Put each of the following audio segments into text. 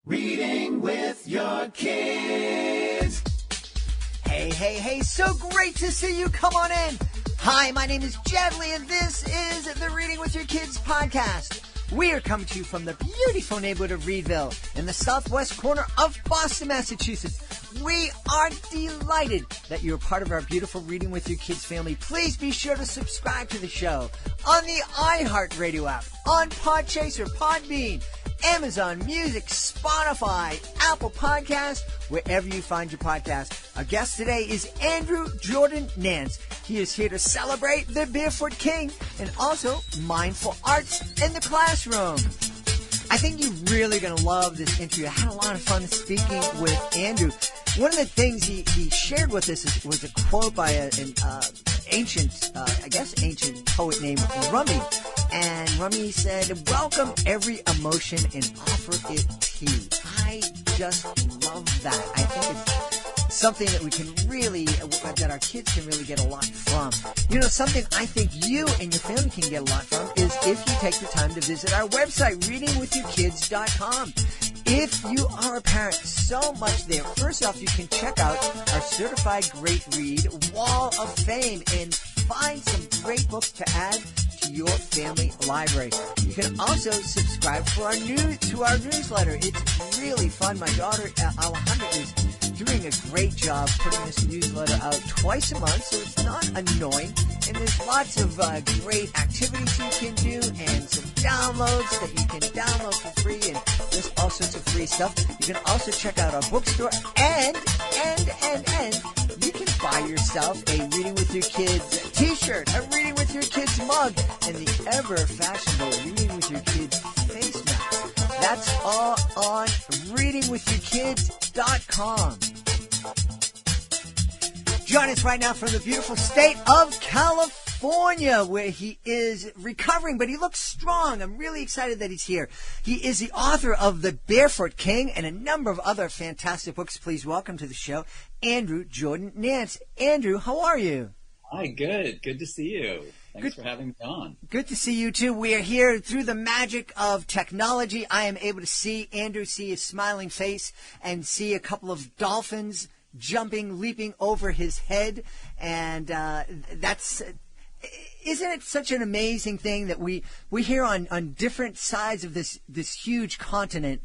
Reading with your kids. Hey, so great to see you. Come on in. Hi, my name is Jedley, and this is the Reading with Your Kids podcast. We are coming to you from the beautiful neighborhood of Reedville in the southwest corner of Boston, Massachusetts. We are delighted that you're part of our beautiful Reading with Your Kids family. Please be sure to subscribe to the show on the iHeartRadio app, on Podchaser, Podbean, Amazon Music, Spotify, Apple Podcasts, wherever you find your podcast. Our guest today is Andrew Jordan Nance. He is here to celebrate the Barefoot King and also mindful arts in the classroom. I think you're really going to love this interview. I had a lot of fun speaking with Andrew. One of the things he shared with us was a quote by an ancient poet named Rumi. And Rumi said, "Welcome every emotion and offer it tea." I just love that. I think it's something that we can really, that our kids can really get a lot from. You know, something I think you and your family can get a lot from is if you take the time to visit our website, readingwithyourkids.com. If you are a parent, so much there. First off, you can check out our Certified Great Read Wall of Fame and find some great books to add to your family library. You can also subscribe to our newsletter. It's really fun. My daughter, Alejandra, is doing a great job putting this newsletter out twice a month, so it's not annoying. And there's lots of great activities you can do and some downloads that you can download for free and just all sorts of free stuff. You can also check out our bookstore and you can buy yourself a Reading with Your Kids t-shirt, a Reading with Your Kids mug, and the ever-fashionable Reading with Your Kids face mask. That's all on readingwithyourkids.com. Join us right now from the beautiful state of California, where he is recovering, but he looks strong. I'm really excited that he's here. He is the author of The Barefoot King and a number of other fantastic books. Please welcome to the show, Andrew Jordan Nance. Andrew, how are you? Hi, good. Good to see you. Thanks for having me on. Good to see you, too. We are here through the magic of technology. I am able to see Andrew, see his smiling face, and see a couple of dolphins jumping, leaping over his head. And isn't it such an amazing thing that we hear on different sides of this huge continent,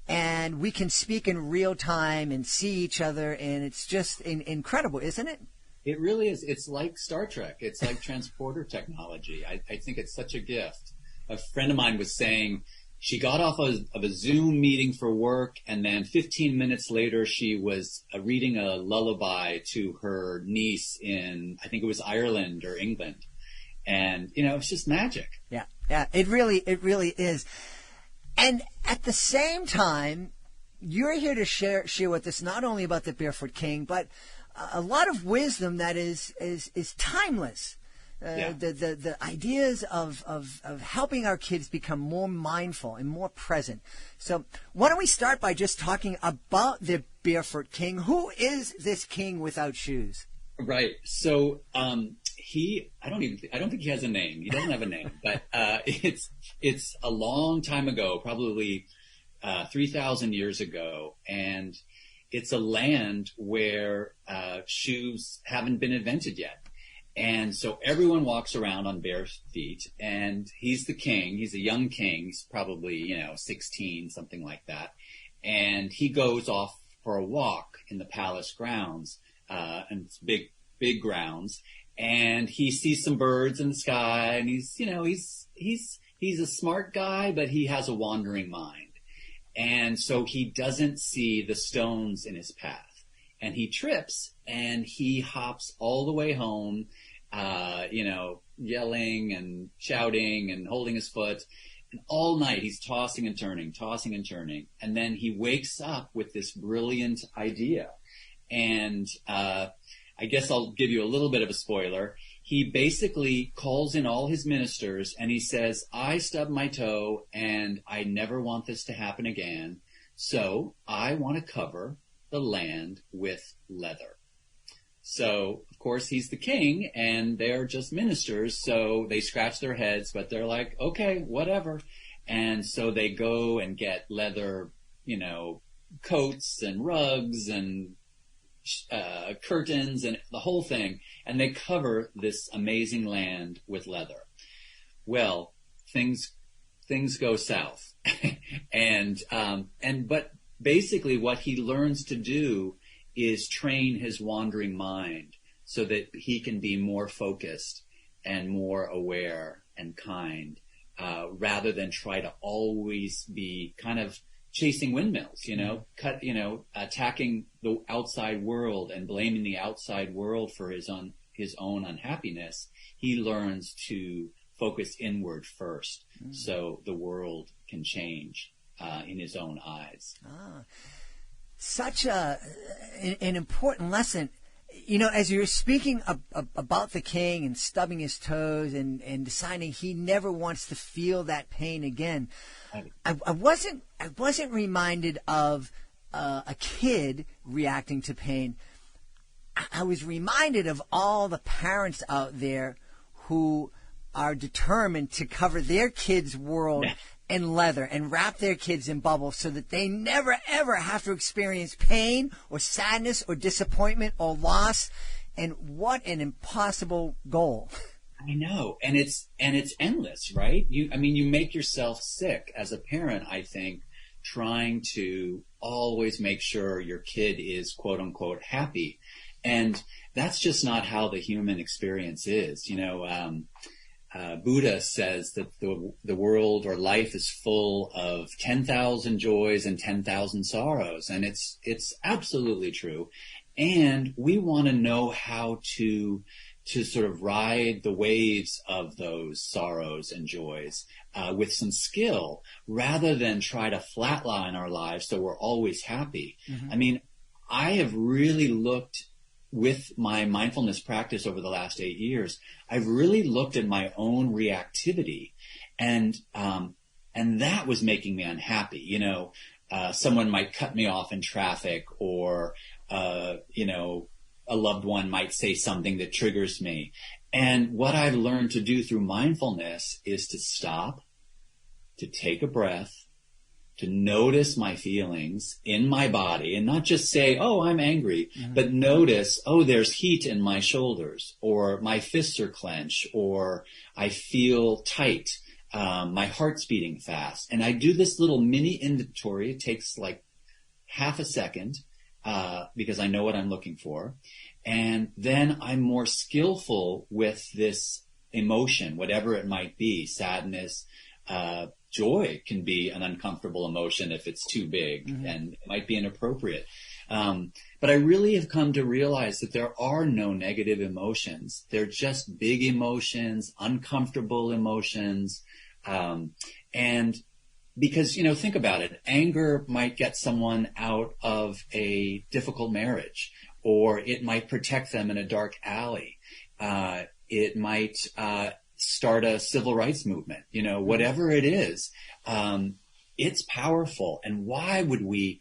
and we can speak in real time and see each other, and it's just incredible, isn't it? It really is. It's like Star Trek. It's like transporter technology. I think it's such a gift. A friend of mine was saying she got off of a Zoom meeting for work, and then 15 minutes later she was reading a lullaby to her niece in, I think it was Ireland or England. And, it's just magic. Yeah, it really is. And at the same time, you're here to share with us not only about the Barefoot King, but a lot of wisdom that is timeless. The ideas of helping our kids become more mindful and more present. So why don't we start by just talking about the Barefoot King? Who is this king without shoes? Right. So I don't think he has a name. He doesn't have a name, but it's a long time ago, probably 3,000 years ago, and it's a land where shoes haven't been invented yet. And so everyone walks around on bare feet, and he's the king. He's a young king. He's probably, 16, something like that. And he goes off for a walk in the palace grounds, and it's big grounds. And he sees some birds in the sky, and he's a smart guy, but he has a wandering mind. And so he doesn't see the stones in his path. And he trips, and he hops all the way home, yelling and shouting and holding his foot. And all night he's tossing and turning. And then he wakes up with this brilliant idea. And I guess I'll give you a little bit of a spoiler. He basically calls in all his ministers, and he says, "I stubbed my toe, and I never want this to happen again. So I want to cover the land with leather." So, of course, he's the king, and they're just ministers, so they scratch their heads, but they're like, okay, whatever. And so they go and get leather, coats and rugs and curtains and the whole thing, and they cover this amazing land with leather. Well, things go south, but basically what he learns to do is train his wandering mind so that he can be more focused and more aware and kind, rather than try to always be kind of chasing windmills, attacking the outside world and blaming the outside world for his own unhappiness. He learns to focus inward first, so the world can change in his own eyes. Such an important lesson. As you're speaking about the king and stubbing his toes and deciding he never wants to feel that pain again, I wasn't reminded of a kid reacting to pain. I was reminded of all the parents out there who are determined to cover their kids' world in leather and wrap their kids in bubbles so that they never, ever have to experience pain or sadness or disappointment or loss. And what an impossible goal. I know. And it's endless, right? You make yourself sick as a parent, I think, trying to always make sure your kid is quote unquote happy. And that's just not how the human experience is. Buddha says that the world or life is full of 10,000 joys and 10,000 sorrows. And it's absolutely true. And we want to know how to sort of ride the waves of those sorrows and joys with some skill, rather than try to flatline our lives so we're always happy. Mm-hmm. I have really looked, with my mindfulness practice over the last 8 years, I've really looked at my own reactivity, and that was making me unhappy. Someone might cut me off in traffic, or a loved one might say something that triggers me. And what I've learned to do through mindfulness is to stop, to take a breath, to notice my feelings in my body, and not just say, oh, I'm angry, but notice, oh, there's heat in my shoulders, or my fists are clenched, or I feel tight, my heart's beating fast. And I do this little mini inventory. It takes like half a second, because I know what I'm looking for. And then I'm more skillful with this emotion, whatever it might be, sadness, joy can be an uncomfortable emotion if it's too big, and it might be inappropriate. But I really have come to realize that there are no negative emotions. They're just big emotions, uncomfortable emotions. And because, think about it, anger might get someone out of a difficult marriage, or it might protect them in a dark alley. It might start a civil rights movement, whatever it is, it's powerful. And why would we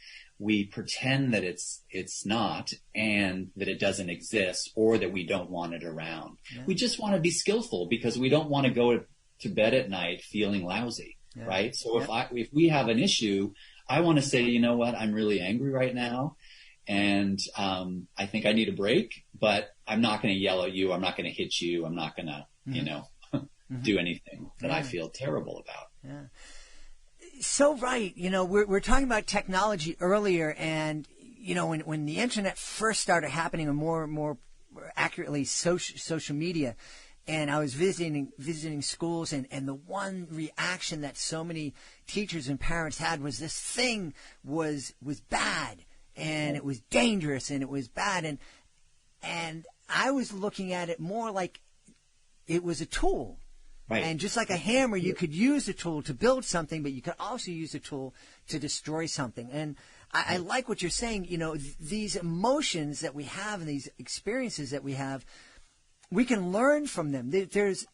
pretend that it's not, and that it doesn't exist, or that we don't want it around? Yeah. We just want to be skillful because we don't want to go to bed at night feeling lousy, right? So if we have an issue, I want to say, you know what, I'm really angry right now, and I think I need a break, but I'm not going to yell at you. I'm not going to hit you. I'm not going to, do anything that I feel terrible about. Yeah. So right. We're talking about technology earlier, and, when the internet first started happening, or more accurately social media, and I was visiting schools, and the one reaction that so many teachers and parents had was this thing was bad, and it was dangerous, and it was bad, and I was looking at it more like it was a tool. Right. And just like a hammer, you could use the tool to build something, but you could also use the tool to destroy something. And I like what you're saying. These emotions that we have and these experiences that we have, we can learn from them. There's,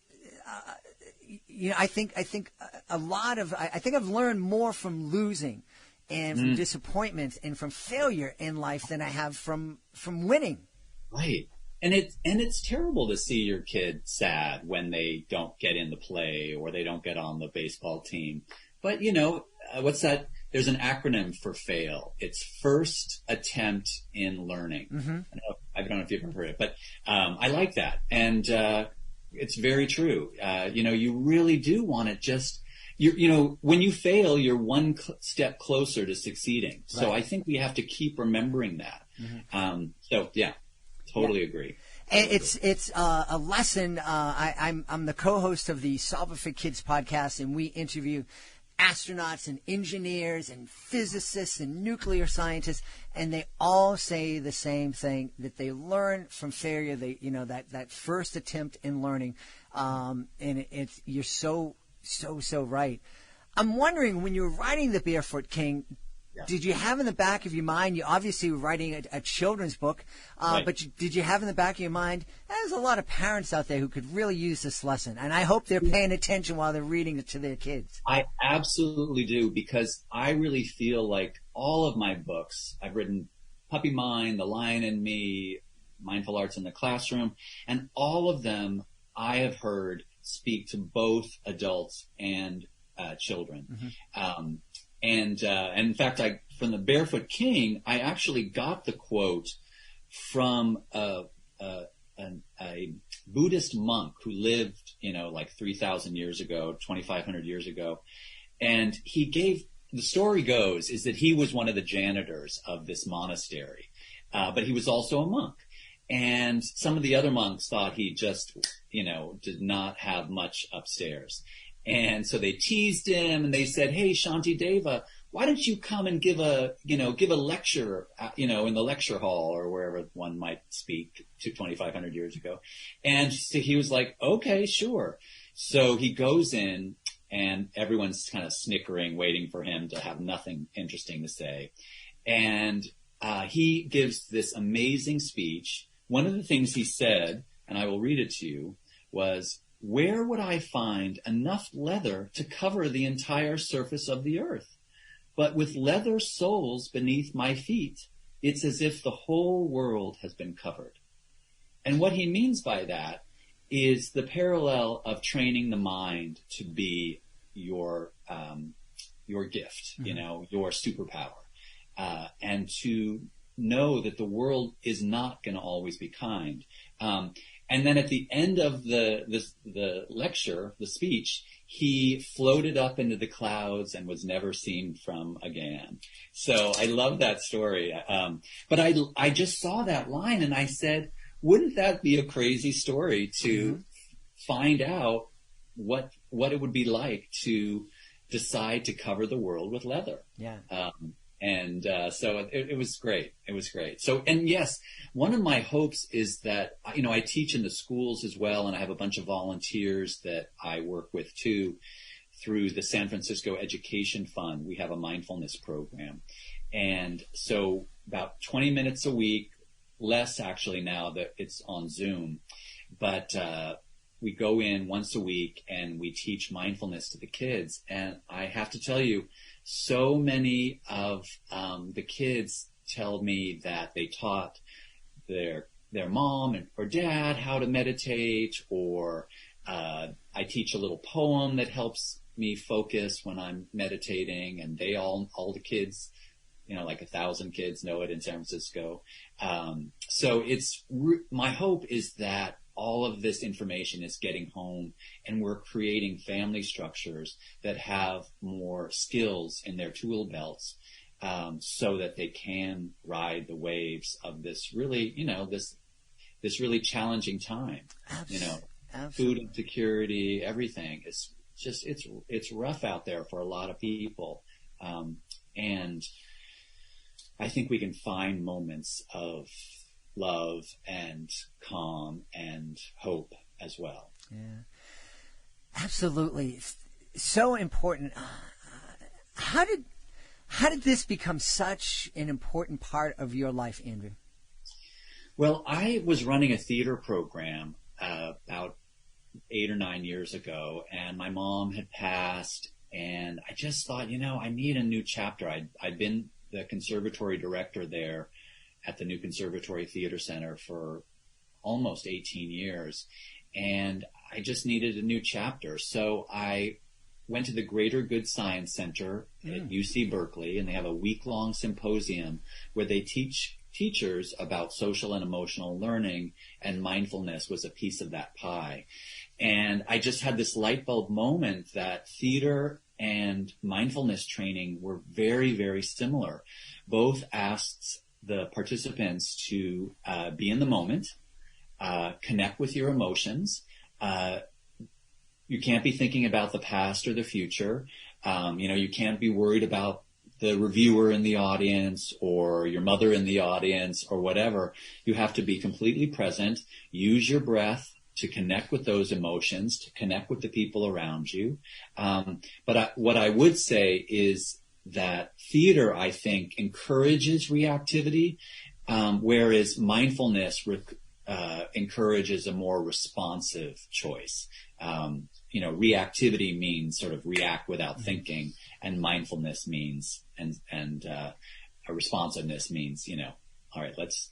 I think I've learned more from losing and from disappointment and from failure in life than I have from winning. Right. And it's terrible to see your kid sad when they don't get in the play, or they don't get on the baseball team. But what's that there's an acronym for FAIL. It's First Attempt in Learning. Mm-hmm. I don't know if you've ever heard it, but I like that. And it's very true. You really do want to just, when you fail, you're one step closer to succeeding. So Right. I think we have to keep remembering that. Mm-hmm. Totally agree. And it's a lesson. I'm the co-host of the Solve It for Kids podcast, and we interview astronauts and engineers and physicists and nuclear scientists, and they all say the same thing, that they learn from failure. They, that first attempt in learning, and you're so right. I'm wondering, when you were writing the Barefoot King, did you have in the back of your mind, you obviously were writing a children's book, Right. but did you have in the back of your mind, there's a lot of parents out there who could really use this lesson, and I hope they're paying attention while they're reading it to their kids. I absolutely do, because I really feel like all of my books, I've written Puppy Mind, The Lion in Me, Mindful Arts in the Classroom, and all of them I have heard speak to both adults and children. Mm-hmm. And in fact, from the Barefoot King, I actually got the quote from a Buddhist monk who lived, like 3,000 years ago, 2,500 years ago. And the story goes, is that he was one of the janitors of this monastery, but he was also a monk. And some of the other monks thought he just, did not have much upstairs. And so they teased him, and they said, "Hey, Shantideva, why don't you come and give a lecture, in the lecture hall or wherever one might speak 2,500 years ago." And so he was like, "Okay, sure." So he goes in, and everyone's kind of snickering, waiting for him to have nothing interesting to say. And he gives this amazing speech. One of the things he said, and I will read it to you, was, "Where would I find enough leather to cover the entire surface of the earth? But with leather soles beneath my feet, it's as if the whole world has been covered." And what he means by that is the parallel of training the mind to be your gift, Mm-hmm. Your superpower, and to know that the world is not going to always be kind. And then at the end of the lecture, the speech, he floated up into the clouds and was never seen from again. So I love that story. But I just saw that line, and I said, wouldn't that be a crazy story to find out what it would be like to decide to cover the world with leather? Yeah. So it was great. It was great. So, and yes, one of my hopes is that, I teach in the schools as well, and I have a bunch of volunteers that I work with too through the San Francisco Education Fund. We have a mindfulness program. And so about 20 minutes a week, less actually now that it's on Zoom, but we go in once a week and we teach mindfulness to the kids. And I have to tell you, so many of the kids tell me that they taught their mom or dad how to meditate, or I teach a little poem that helps me focus when I'm meditating, and all the kids, like 1,000 kids know it in San Francisco. So my hope is that all of this information is getting home, and we're creating family structures that have more skills in their tool belts, so that they can ride the waves of this really, this really challenging time. Absolutely. Food insecurity, everything. It's just, it's rough out there for a lot of people. And I think we can find moments of love and calm and hope as well. Yeah, absolutely. So important. How did this become such an important part of your life, Andrew? Well, I was running a theater program about 8 or 9 years ago, and my mom had passed, and I just thought, I need a new chapter. I'd been the conservatory director there at the new Conservatory Theater Center for almost 18 years. And I just needed a new chapter. So I went to the Greater Good Science Center at UC Berkeley, and they have a week-long symposium where they teach teachers about social and emotional learning, and mindfulness was a piece of that pie. And I just had this light bulb moment that theater and mindfulness training were very, very similar. Both asked the participants to be in the moment, connect with your emotions. You can't be thinking about the past or the future. You can't be worried about the reviewer in the audience or your mother in the audience or whatever. You have to be completely present, use your breath to connect with those emotions, to connect with the people around you. What I would say is that theater, I think, encourages reactivity, whereas mindfulness encourages a more responsive choice. Reactivity means sort of react without thinking, and mindfulness means and responsiveness means, all right, let's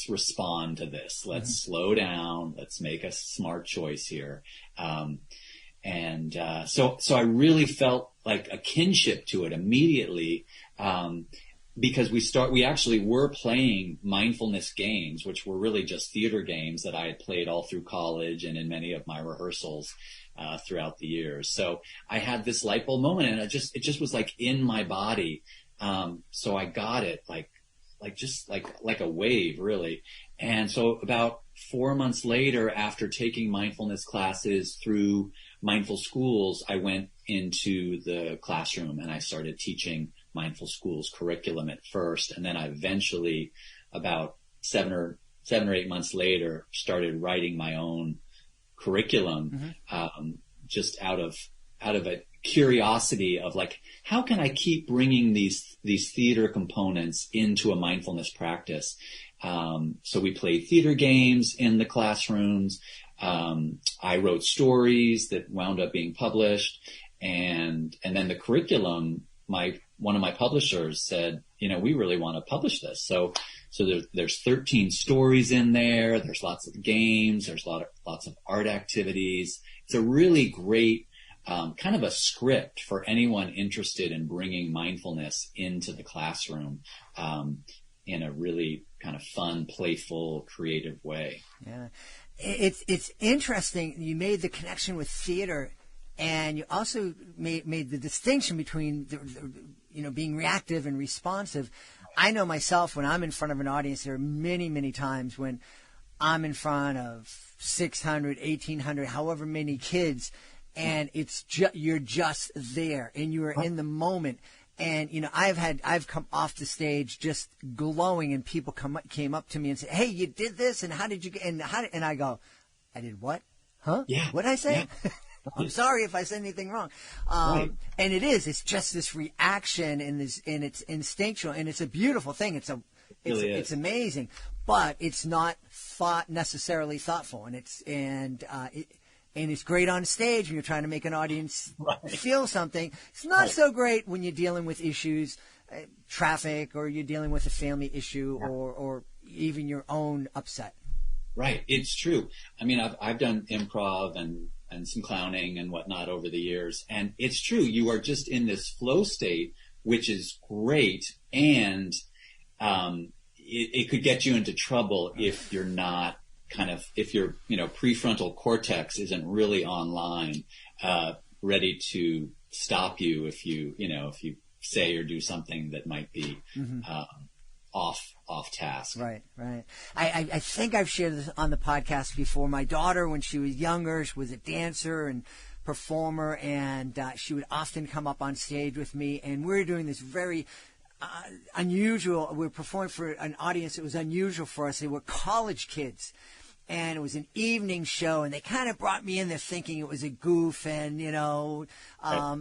respond to this. Let's slow down. Let's make a smart choice here. So I really felt like a kinship to it immediately, because we actually were playing mindfulness games, which were really just theater games that I had played all through college and in many of my rehearsals throughout the years. So I had this light bulb moment, and it just was like in my body. So I got it like a wave, really. And so about 4 months later, after taking mindfulness classes through Mindful Schools, I went into the classroom and I started teaching Mindful Schools curriculum at first. And then I eventually, about 7 or 8 months later, started writing my own curriculum, just out of a curiosity of like, how can I keep bringing these theater components into a mindfulness practice? So we played theater games in the classrooms. I wrote stories that wound up being published, and then the curriculum, one of my publishers said, we really want to publish this. So there's 13 stories in there. There's lots of games. There's lots of art activities. It's a really great kind of a script for anyone interested in bringing mindfulness into the classroom in a really kind of fun, playful, creative way. Yeah, it's interesting. You made the connection with theater, and you also made the distinction between being reactive and responsive. I know myself, when I'm in front of an audience, there are many, many times when I'm in front of 600, 1,800, however many kids, and it's you're just there, and you are in the moment. And I've come off the stage just glowing, and people came up to me and said, "Hey, you did this, and how did you get?" And I go, "I did what? Huh? Yeah. What did I say?" Yeah. I'm sorry if I said anything wrong. Right. And it's just this reaction, and it's instinctual, and it's a beautiful thing. It's amazing, but it's not necessarily thoughtful, and it's great on stage when you're trying to make an audience feel something. It's not so great when you're dealing with issues, traffic, or you're dealing with a family issue, or even your own upset. Right. It's true. I mean, I've done improv and some clowning and whatnot over the years. And it's true. You are just in this flow state, which is great. And it could get you into trouble if you're not if your prefrontal cortex isn't really online, ready to stop you if you say or do something that might be off task. Right. I think I've shared this on the podcast before. My daughter, when she was younger, she was a dancer and performer, and she would often come up on stage with me, and we were doing this very unusual. We were performing for an audience that was unusual for us. They were college kids. And it was an evening show, and they kind of brought me in there thinking it was a goof, and,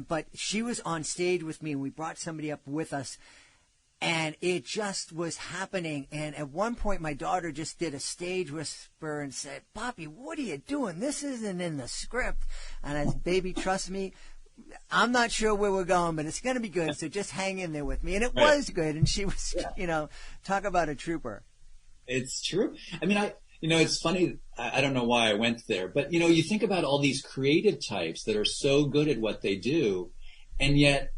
but she was on stage with me, and we brought somebody up with us, and it just was happening. And at one point, my daughter just did a stage whisper and said, "Poppy, what are you doing? This isn't in the script." And I said, "Baby, trust me, I'm not sure where we're going, but it's going to be good, so just hang in there with me." And it was good, and she was, talk about a trooper. It's true. I mean, It's funny. I don't know why I went there, but you think about all these creative types that are so good at what they do, and yet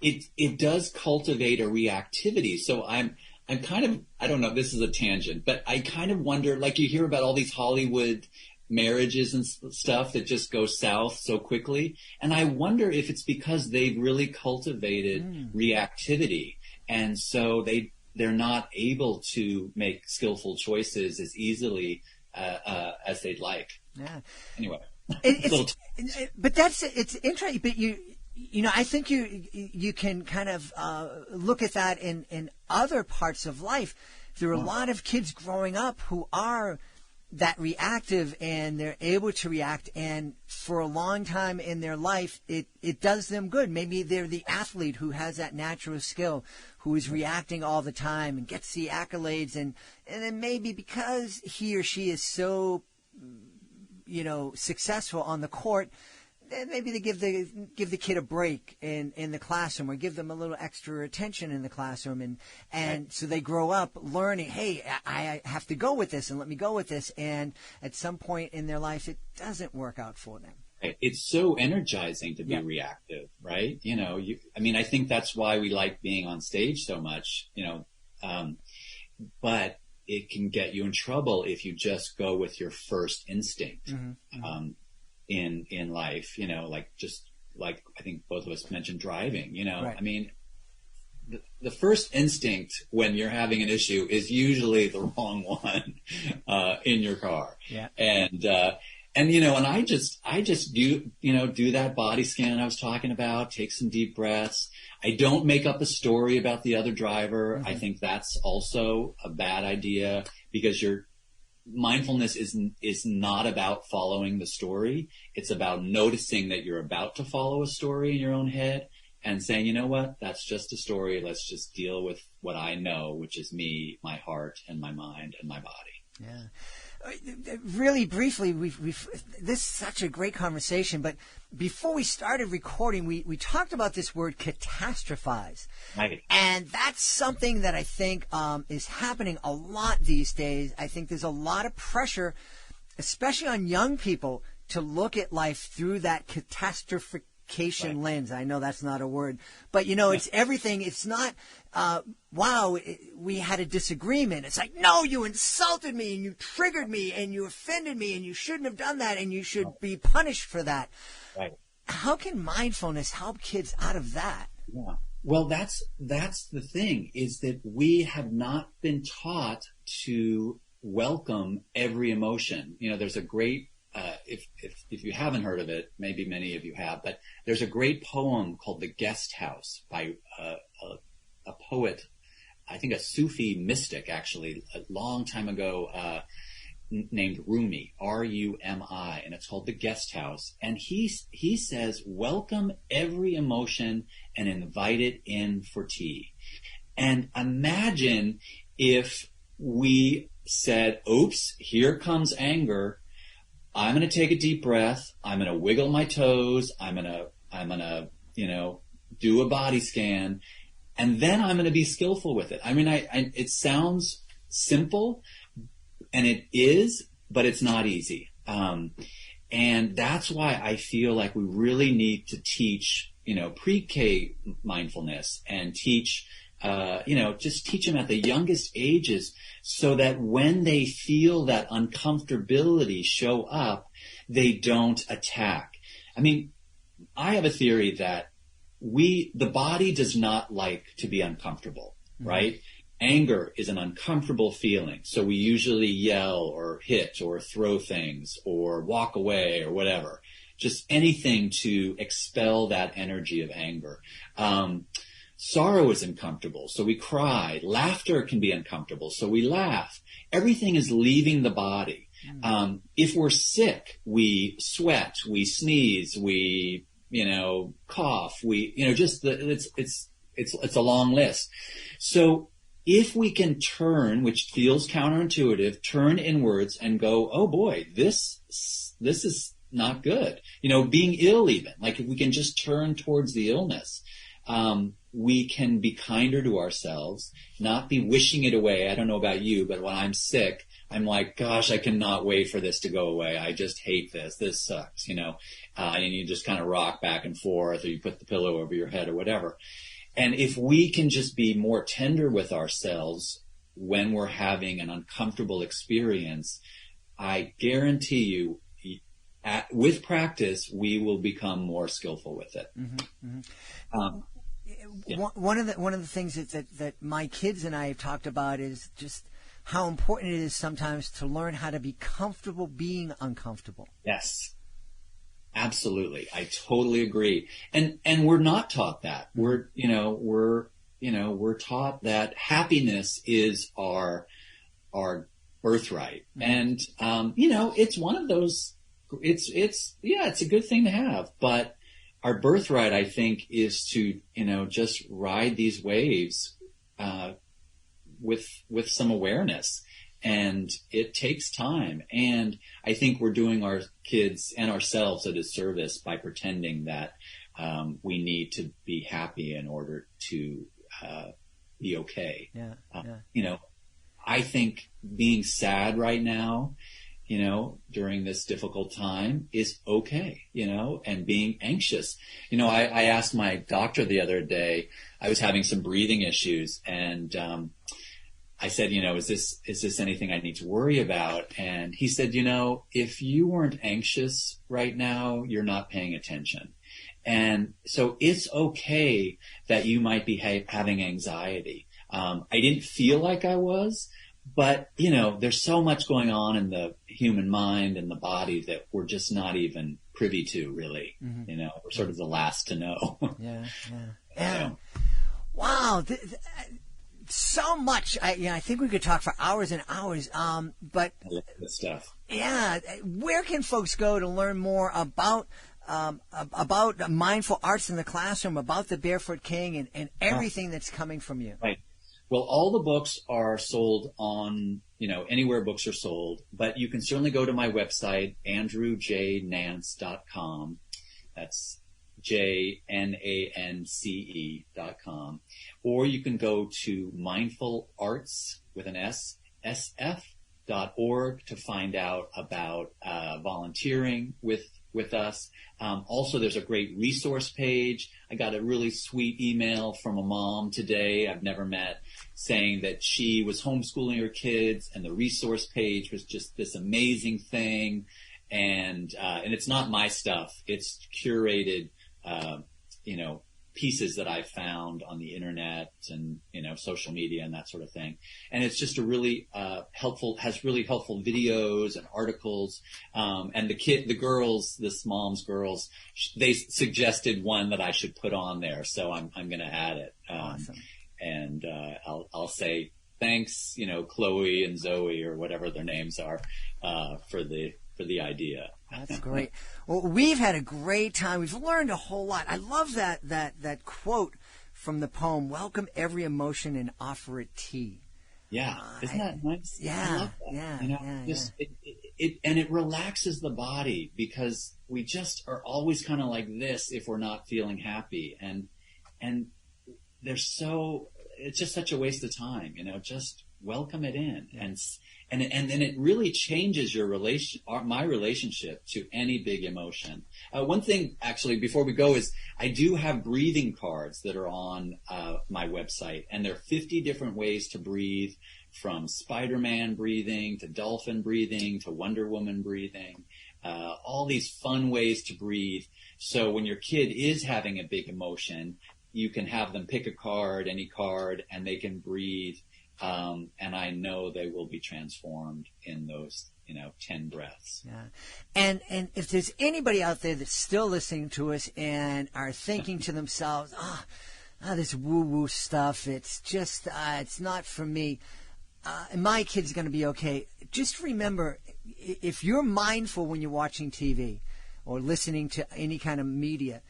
it does cultivate a reactivity. So I'm kind of, I don't know, this is a tangent, but I kind of wonder, like you hear about all these Hollywood marriages and stuff that just go south so quickly, and I wonder if it's because they've really cultivated reactivity, and so they're not able to make skillful choices as easily as they'd like. Yeah. Anyway, but it's interesting. But I think you can kind of look at that in other parts of life. There are a lot of kids growing up who are that reactive, and they're able to react, and for a long time in their life it does them good. Maybe they're the athlete who has that natural skill, who is reacting all the time and gets the accolades, and then maybe because he or she is so successful on the court, maybe they give the kid a break in the classroom, or give them a little extra attention in the classroom, and right. So they grow up learning, hey, I have to go with this, and let me go with this, and at some point in their life it doesn't work out for them. It's so energizing to be reactive, right? I think that's why we like being on stage so much, but it can get you in trouble if you just go with your first instinct. Mm-hmm. In life, like I think both of us mentioned driving, right. I mean, the first instinct when you're having an issue is usually the wrong one, in your car. Yeah. And I just do that body scan I was talking about, take some deep breaths. I don't make up a story about the other driver. Mm-hmm. I think that's also a bad idea, because mindfulness is not about following the story. It's about noticing that you're about to follow a story in your own head and saying, you know what, that's just a story. Let's just deal with what I know, which is me, my heart, and my mind, and my body. Yeah. Really briefly, this is such a great conversation, but before we started recording, we talked about this word catastrophize. Right. And that's something that I think is happening a lot these days. I think there's a lot of pressure, especially on young people, to look at life through that catastrophic lens. I know that's not a word, but it's everything. It's not, wow, we had a disagreement. It's like, no, you insulted me and you triggered me and you offended me and you shouldn't have done that and you should be punished for that. Right. How can mindfulness help kids out of that? Yeah. Well, that's the thing, is that we have not been taught to welcome every emotion. There's a great, if you haven't heard of it, maybe many of you have, but there's a great poem called The Guest House by a poet, I think a Sufi mystic, actually, a long time ago, named Rumi, Rumi, and it's called The Guest House. And he says, welcome every emotion and invite it in for tea. And imagine if we said, oops, here comes anger. I'm going to take a deep breath. I'm going to wiggle my toes. I'm going to, do a body scan, and then I'm going to be skillful with it. I mean, it sounds simple, and it is, but it's not easy. And that's why I feel like we really need to teach, pre-K mindfulness, and teach, just teach them at the youngest ages, so that when they feel that uncomfortability show up, they don't attack. I mean, I have a theory that the body does not like to be uncomfortable, right? Mm-hmm. Anger is an uncomfortable feeling. So we usually yell or hit or throw things or walk away or whatever. Just anything to expel that energy of anger. Sorrow is uncomfortable, so we cry. Laughter can be uncomfortable, so we laugh. Everything is leaving the body. If we're sick, we sweat, we sneeze, we, cough, we, it's a long list. So if we can turn, which feels counterintuitive, turn inwards and go, oh boy, this is not good. Being ill even, like if we can just turn towards the illness, we can be kinder to ourselves, not be wishing it away. I don't know about you, but when I'm sick, I'm like, gosh, I cannot wait for this to go away. I just hate this. This sucks, and you just kind of rock back and forth, or you put the pillow over your head or whatever. And if we can just be more tender with ourselves when we're having an uncomfortable experience, I guarantee you, with practice, we will become more skillful with it. Mm-hmm, mm-hmm. One of the things that my kids and I have talked about is just how important it is sometimes to learn how to be comfortable being uncomfortable. Yes, absolutely. I totally agree. And we're not taught that. We're taught that happiness is our birthright. And, it's one of those, it's a good thing to have, but our birthright, I think, is to, just ride these waves, with some awareness, and it takes time. And I think we're doing our kids and ourselves a disservice by pretending that, we need to be happy in order to, be okay. I think being sad right now, during this difficult time is okay, and being anxious. I asked my doctor the other day, I was having some breathing issues, and I said, is this anything I need to worry about? And he said, if you weren't anxious right now, you're not paying attention. And so it's okay that you might be having anxiety. I didn't feel like I was, but, there's so much going on in the human mind and the body that we're just not even privy to, really. Mm-hmm. We're sort of the last to know. Yeah. Wow. So much. I think we could talk for hours and hours. But I love this stuff. Yeah. Where can folks go to learn more about mindful arts in the classroom, about the Barefoot King, and everything that's coming from you? Right. Well, all the books are sold on, anywhere books are sold, but you can certainly go to my website, andrewjnance.com. That's JNANCE.com. Or you can go to mindfularts with an S, SF.org to find out about volunteering with us. Also, there's a great resource page. I got a really sweet email from a mom today I've never met saying that she was homeschooling her kids, and the resource page was just this amazing thing. And it's not my stuff. It's curated, pieces that I found on the internet and, social media and that sort of thing. And it's just a really has really helpful videos and articles. And this mom's girls, they suggested one that I should put on there. So I'm going to add it. Awesome. And I'll say thanks, Chloe and Zoe, or whatever their names are, for the idea. That's great. Well, we've had a great time. We've learned a whole lot. I love that quote from the poem, "Welcome every emotion and offer it tea." Yeah. Isn't that nice? Yeah. I love that. It relaxes the body, because we just are always kind of like this if we're not feeling happy. And it's just such a waste of time, just welcome it in. Yeah. And then it really changes my relationship to any big emotion. One thing, actually, before we go, is I do have breathing cards that are on my website, and there are 50 different ways to breathe, from Spider-Man breathing to dolphin breathing to Wonder Woman breathing, all these fun ways to breathe. So when your kid is having a big emotion, you can have them pick any card, and they can breathe. And I know they will be transformed in those, 10 breaths. Yeah. And if there's anybody out there that's still listening to us and are thinking to themselves, this woo-woo stuff, it's just, it's not for me. My kid's going to be okay. Just remember, if you're mindful when you're watching TV or listening to any kind of media,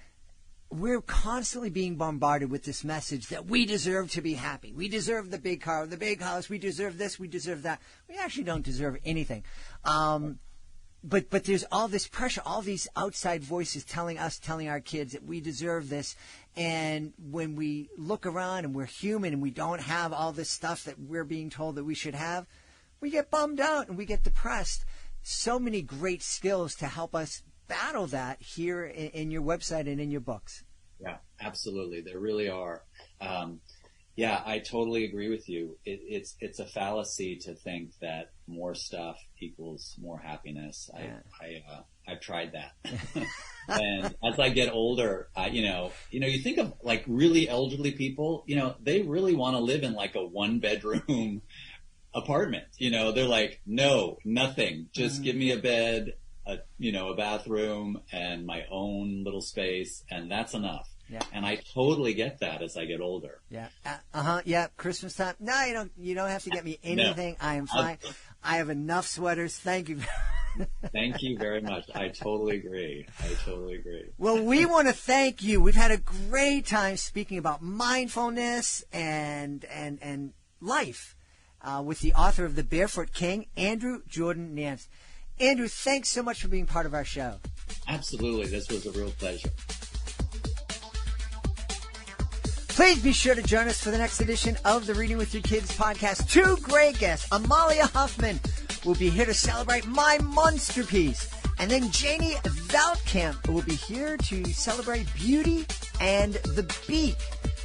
we're constantly being bombarded with this message that we deserve to be happy. We deserve the big car, the big house. We deserve this. We deserve that. We actually don't deserve anything. But there's all this pressure, all these outside voices telling our kids that we deserve this. And when we look around and we're human and we don't have all this stuff that we're being told that we should have, we get bummed out and we get depressed. So many great skills to help us battle that here in your website and in your books. Yeah, absolutely. There really are. Yeah, I totally agree with you. It's a fallacy to think that more stuff equals more happiness. I've tried that. And as I get older, you think of like really elderly people, they really want to live in like a 1-bedroom apartment. They're like, no, nothing. Just give me a bed, a bathroom and my own little space. And that's enough. Yeah. And I totally get that as I get older. Yeah. Yeah. Christmas time. No, you don't have to get me anything. No. I am fine. I have enough sweaters. Thank you. Thank you very much. I totally agree. Well, we want to thank you. We've had a great time speaking about mindfulness and life with the author of The Barefoot King, Andrew Jordan Nance. Andrew, thanks so much for being part of our show. Absolutely. This was a real pleasure. Please be sure to join us for the next edition of the Reading with Your Kids podcast. 2 great guests. Amalia Huffman will be here to celebrate My Monsterpiece. And then Janie Valkamp will be here to celebrate Beauty and the Beak.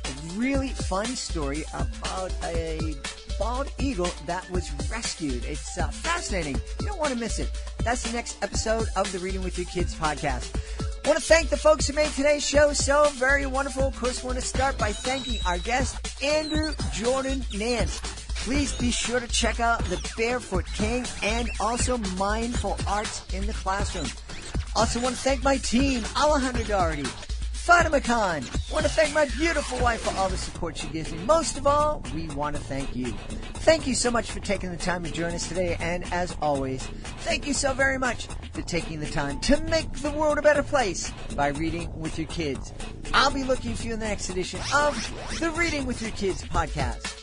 A really fun story about a bald eagle that was rescued. It's fascinating. You don't want to miss it. That's the next episode of the Reading with Your Kids podcast. I want to thank the folks who made today's show so very wonderful. Of course, I want to start by thanking our guest, Andrew Jordan Nance. Please be sure to check out The Barefoot King and also Mindful Arts in the Classroom. Also want to thank my team, Alejandro Doherty, Fatima Khan. I want to thank my beautiful wife for all the support she gives me. Most of all, we want to thank you. Thank you so much for taking the time to join us today. And as always, thank you so very much for taking the time to make the world a better place by reading with your kids. I'll be looking for you in the next edition of the Reading with Your Kids podcast.